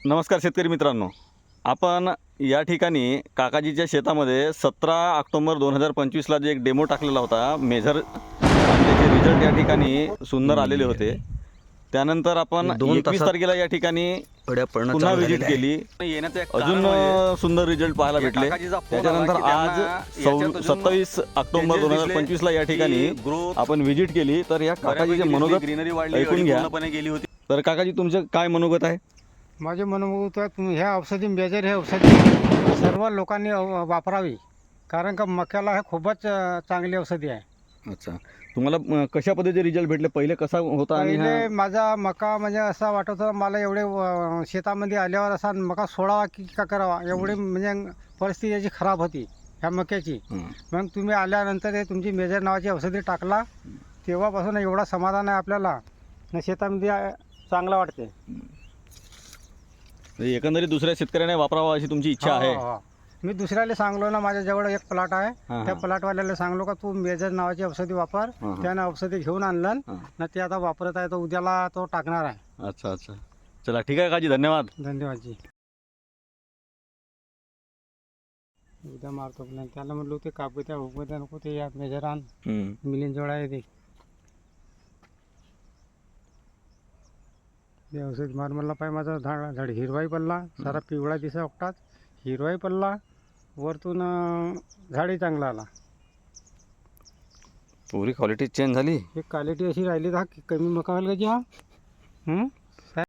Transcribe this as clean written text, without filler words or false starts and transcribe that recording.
नमस्कार शेतकरी मित्रांनो, आपण या ठिकाणी काकाजीच्या शेतामध्ये 17 ऑक्टोबर 2025ला जे एक डेमो टाकलेला होता मेजर आणि त्याचे रिझल्ट या ठिकाणी सुंदर आलेले होते. त्यानंतर आपण 21 तारखेला या ठिकाणी पुन्हा व्हिजिट केली. अजून सुंदर रिझल्ट पाहायला भेटले. त्याच्यानंतर आज 27 ऑक्टोबर 2025ला या ठिकाणी आपण व्हिजिट केली. तर या काकाजीचे मनोगत ऐकून घ्या. तर काकाजी, तुमचं काय मनोगत आहे? माझे मनोगत आहे, तुम्ही ह्या औषधी मेजर हे औषधी सर्व लोकांनी वापरावी, कारण का मक्याला हे खूपच चांगली औषधी आहे. अच्छा, तुम्हाला कशा पद्धतीचे रिझल्ट भेटले? पहिले कसा होता आणि पहिले माझा मका म्हणजे असा वाटत होता मला, एवढे शेतामध्ये आल्यावर असा मका सोडावा की का करावा, एवढी म्हणजे परिस्थिती याची खराब होती ह्या मक्याची. मग तुम्ही आल्यानंतर हे तुमची मेजर नावाची औषधी टाकला, तेव्हापासून एवढा समाधान आहे आपल्याला, शेतामध्ये चांगलं वाटते. एकंदरीत दुसऱ्या शेतकऱ्याने वापरावा अशी तुमची इच्छा आहे? हो. मी दुसऱ्याला सांगलो ना, माझ्याजवळ एक प्लॉट आहे, त्या प्लॉटवाल्याला सांगलो का तू मेजर नावाची औषधी वापर. त्यानं औषधी घेऊन आणलं ना, ते आता वापरत आहे, तो उद्याला तो टाकणार आहे. अच्छा अच्छा, चला ठीक आहे काजी, धन्यवाद. धन्यवाद जी. उद्या मारतो प्लॅन, त्याला म्हणलो ते कापत्या उगवत्या नको, ते या मेजर आण, मिलिंदजवळ आहे ते औषध मार. म्हणला पाय माझा झाड हिरवाई पडला, सारा पिवळा दिसा एकटाच हिरवाई पडला, वरतून झाडही चांगला आला. पुरी क्वालिटी चेंज झाली. एक क्वालिटी अशी राहिली, हा कमी मका व्हायला का जी हा